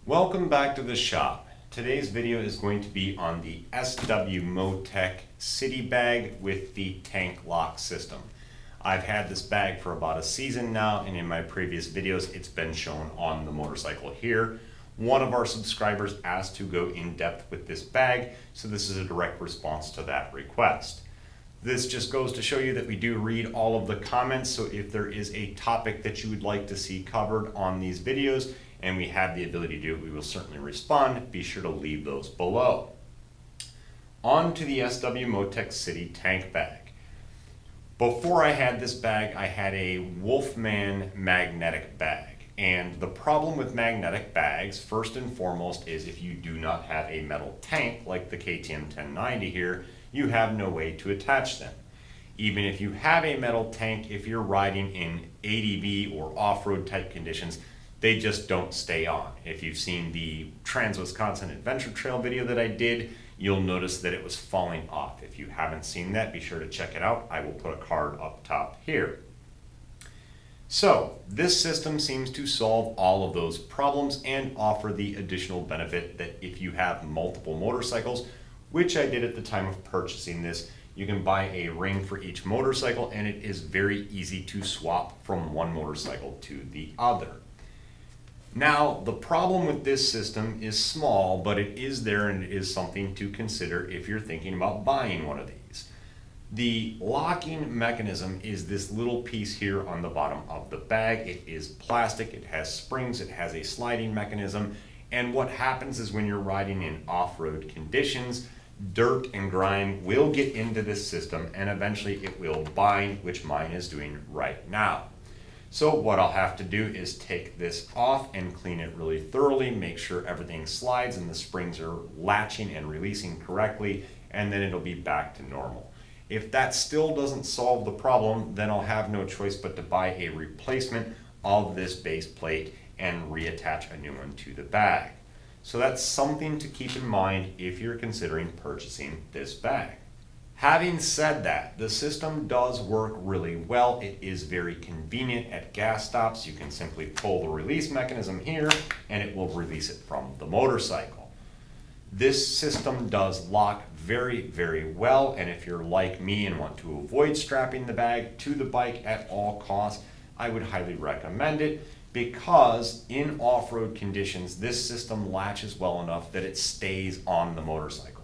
Welcome back to the shop. Today's video is going to be on the SW-MOTECH City Bag with the tank lock system. I've had this bag for about a season now, and in my previous videos it's been shown on the motorcycle here. One of our subscribers asked to go in depth with this bag, so this is a direct response to that request. This just goes to show you that we do read all of the comments, so if there is a topic that you would like to see covered on these videos, and we have the ability to do it, we will certainly respond. Be sure to leave those below. On to the SW-MOTECH City Tank Bag. Before I had this bag, I had a Wolfman magnetic bag. And the problem with magnetic bags, first and foremost, is if you do not have a metal tank, like the KTM 1090 here, you have no way to attach them. Even if you have a metal tank, if you're riding in ADV or off-road type conditions, they just don't stay on. If you've seen the Trans-Wisconsin Adventure Trail video that I did, you'll notice that it was falling off. If you haven't seen that, be sure to check it out. I will put a card up top here. So this system seems to solve all of those problems and offer the additional benefit that if you have multiple motorcycles, which I did at the time of purchasing this, you can buy a ring for each motorcycle, and it is very easy to swap from one motorcycle to the other. Now, the problem with this system is small, but it is there and it is something to consider if you're thinking about buying one of these. The locking mechanism is this little piece here on the bottom of the bag. It is plastic, it has springs, it has a sliding mechanism, and what happens is when you're riding in off-road conditions, dirt and grime will get into this system and eventually it will bind, which mine is doing right now. So what I'll have to do is take this off and clean it really thoroughly, make sure everything slides and the springs are latching and releasing correctly, and then it'll be back to normal. If that still doesn't solve the problem, then I'll have no choice but to buy a replacement of this base plate and reattach a new one to the bag. So that's something to keep in mind if you're considering purchasing this bag. Having said that, the system does work really well. It is very convenient at gas stops. You can simply pull the release mechanism here and it will release it from the motorcycle. This system does lock very, very well, and if you're like me and want to avoid strapping the bag to the bike at all costs, I would highly recommend it because in off-road conditions, this system latches well enough that it stays on the motorcycle.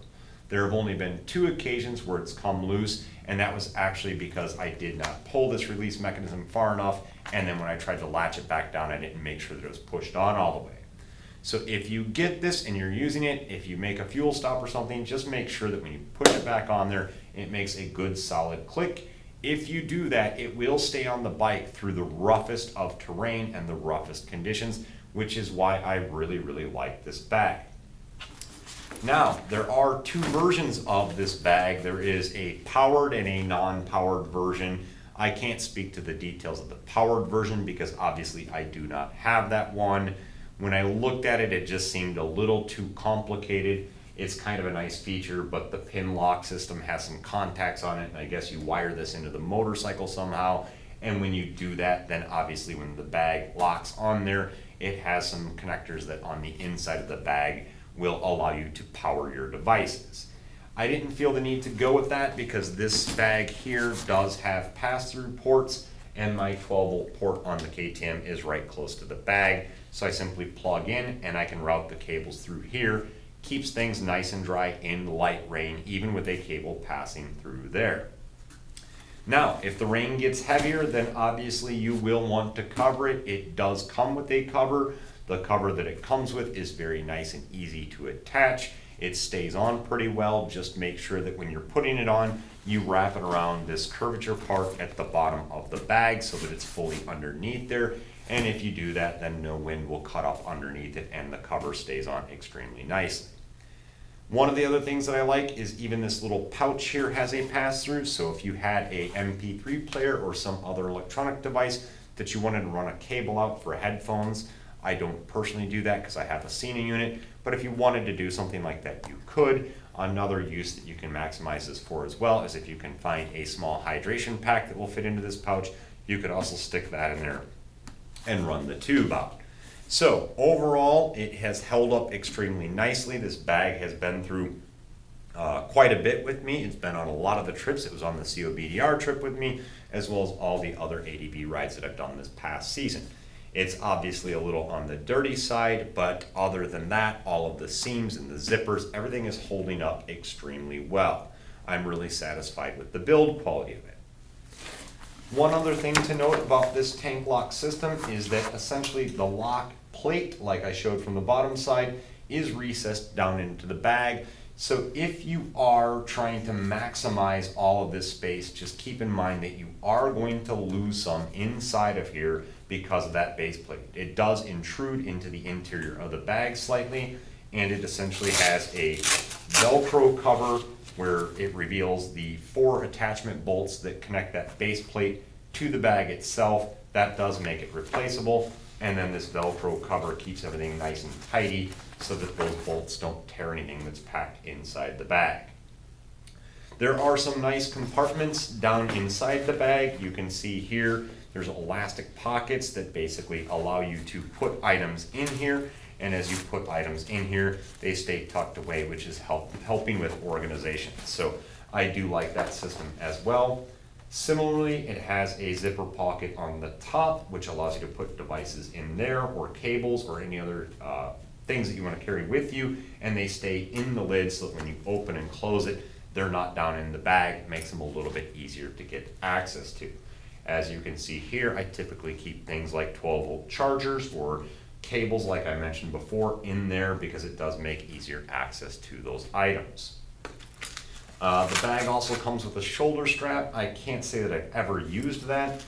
There have only been 2 occasions where it's come loose, and that was actually because I did not pull this release mechanism far enough, and then when I tried to latch it back down, I didn't make sure that it was pushed on all the way. So if you get this and you're using it, if you make a fuel stop or something, just make sure that when you push it back on there, it makes a good solid click. If you do that, it will stay on the bike through the roughest of terrain and the roughest conditions, which is why I really, really like this bag. Now, there are 2 versions of this bag. There is a powered and a non-powered version. I can't speak to the details of the powered version because obviously I do not have that one. When I looked at it, it just seemed a little too complicated. It's kind of a nice feature, but the pin lock system has some contacts on it, and I guess you wire this into the motorcycle somehow. And when you do that, then obviously when the bag locks on there, it has some connectors that on the inside of the bag will allow you to power your devices. I didn't feel the need to go with that because this bag here does have pass-through ports, and my 12-volt port on the KTM is right close to the bag. So I simply plug in and I can route the cables through here. Keeps things nice and dry in light rain, even with a cable passing through there. Now, if the rain gets heavier, then obviously you will want to cover it. It does come with a cover. The cover that it comes with is very nice and easy to attach. It stays on pretty well. Just make sure that when you're putting it on, you wrap it around this curvature part at the bottom of the bag so that it's fully underneath there. And if you do that, then no wind will cut off underneath it and the cover stays on extremely nicely. One of the other things that I like is even this little pouch here has a pass-through. So if you had a MP3 player or some other electronic device that you wanted to run a cable out for headphones, I don't personally do that because I have a Sena unit, but if you wanted to do something like that, you could. Another use that you can maximize this for as well is if you can find a small hydration pack that will fit into this pouch, you could also stick that in there and run the tube out. So overall, it has held up extremely nicely. This bag has been through quite a bit with me. It's been on a lot of the trips. It was on the COBDR trip with me, as well as all the other ADB rides that I've done this past season. It's obviously a little on the dirty side, but other than that, all of the seams and the zippers, everything is holding up extremely well. I'm really satisfied with the build quality of it. One other thing to note about this tank lock system is that essentially the lock plate, like I showed from the bottom side, is recessed down into the bag. So if you are trying to maximize all of this space, just keep in mind that you are going to lose some inside of here because of that base plate. It does intrude into the interior of the bag slightly, and it essentially has a Velcro cover where it reveals the 4 attachment bolts that connect that base plate to the bag itself. That does make it replaceable. And then this Velcro cover keeps everything nice and tidy so that those bolts don't tear anything that's packed inside the bag. There are some nice compartments down inside the bag. You can see here, there's elastic pockets that basically allow you to put items in here. And as you put items in here, they stay tucked away, which is helping with organization. So I do like that system as well. Similarly, it has a zipper pocket on the top, which allows you to put devices in there, or cables, or any other things that you want to carry with you, and they stay in the lid so that when you open and close it, they're not down in the bag. It makes them a little bit easier to get access to. As you can see here, I typically keep things like 12-volt chargers or cables, like I mentioned before, in there because it does make easier access to those items. The bag also comes with a shoulder strap. I can't say that I've ever used that.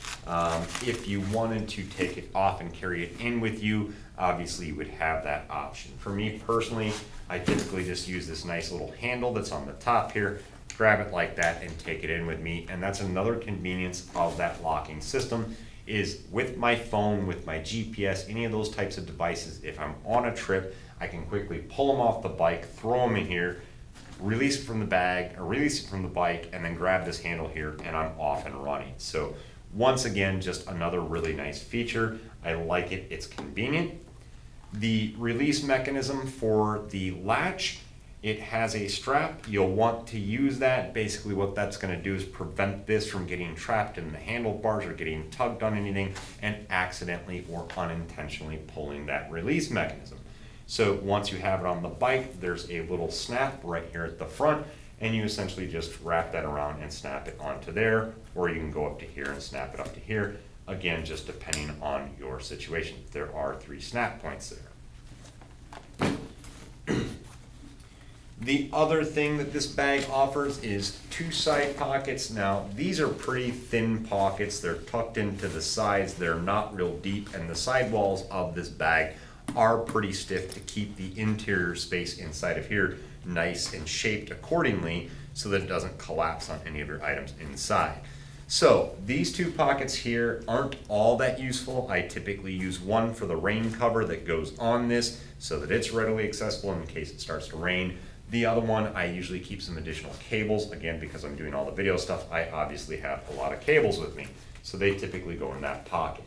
If you wanted to take it off and carry it in with you, obviously you would have that option. For me personally, I typically just use this nice little handle that's on the top here, grab it like that and take it in with me. And that's another convenience of that locking system, is with my phone, with my GPS, any of those types of devices, if I'm on a trip, I can quickly pull them off the bike, throw them in here, release it from the bag, or release it from the bike, and then grab this handle here, and I'm off and running. So once again, just another really nice feature. I like it, it's convenient. The release mechanism for the latch, it has a strap. You'll want to use that. Basically what that's gonna do is prevent this from getting trapped in the handlebars or getting tugged on anything and accidentally or unintentionally pulling that release mechanism. So once you have it on the bike, there's a little snap right here at the front, and you essentially just wrap that around and snap it onto there, or you can go up to here and snap it up to here. Again, just depending on your situation. There are 3 snap points there. The other thing that this bag offers is 2 side pockets. Now, these are pretty thin pockets. They're tucked into the sides. They're not real deep, and the sidewalls of this bag are pretty stiff to keep the interior space inside of here nice and shaped accordingly so that it doesn't collapse on any of your items inside. So these 2 pockets here aren't all that useful. I typically use one for the rain cover that goes on this so that it's readily accessible in case it starts to rain. The other one, I usually keep some additional cables. Again, because I'm doing all the video stuff, I obviously have a lot of cables with me. So they typically go in that pocket.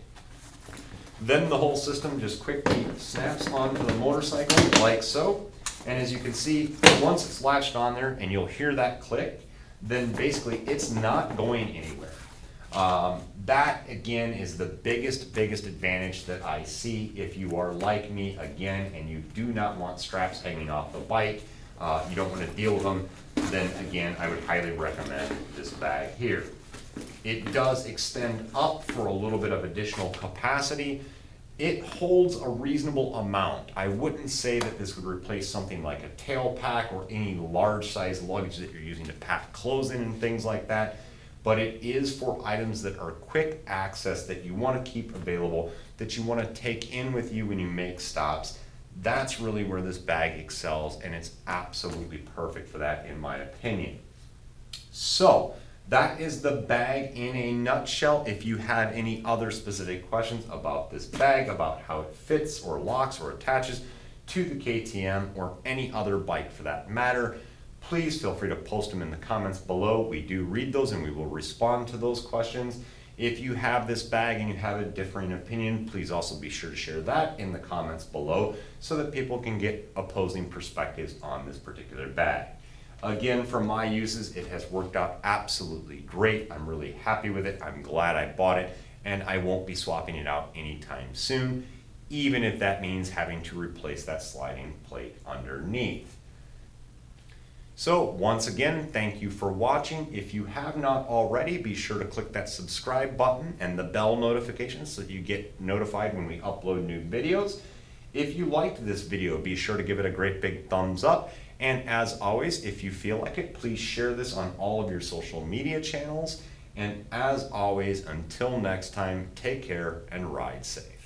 Then the whole system just quickly snaps onto the motorcycle like so. And as you can see, once it's latched on there and you'll hear that click, then basically it's not going anywhere. That again is the biggest advantage that I see if you are like me again and you do not want straps hanging off the bike, you don't want to deal with them, then again I would highly recommend this bag here. It does extend up for a little bit of additional capacity. It holds a reasonable amount. I wouldn't say that this would replace something like a tail pack or any large size luggage that you're using to pack clothes in and things like that, but it is for items that are quick access that you want to keep available, that you want to take in with you when you make stops. That's really where this bag excels, and it's absolutely perfect for that in my opinion. So that is the bag in a nutshell. If you have any other specific questions about this bag, about how it fits or locks or attaches to the KTM or any other bike for that matter, please feel free to post them in the comments below. We do read those and we will respond to those questions. If you have this bag and you have a differing opinion, please also be sure to share that in the comments below so that people can get opposing perspectives on this particular bag. Again, for my uses, it has worked out absolutely great. I'm really happy with it. I'm glad I bought it, and I won't be swapping it out anytime soon, even if that means having to replace that sliding plate underneath. So once again, thank you for watching. If you have not already, be sure to click that subscribe button and the bell notification so that you get notified when we upload new videos. If you liked this video, be sure to give it a great big thumbs up. And as always, if you feel like it, please share this on all of your social media channels. And as always, until next time, take care and ride safe.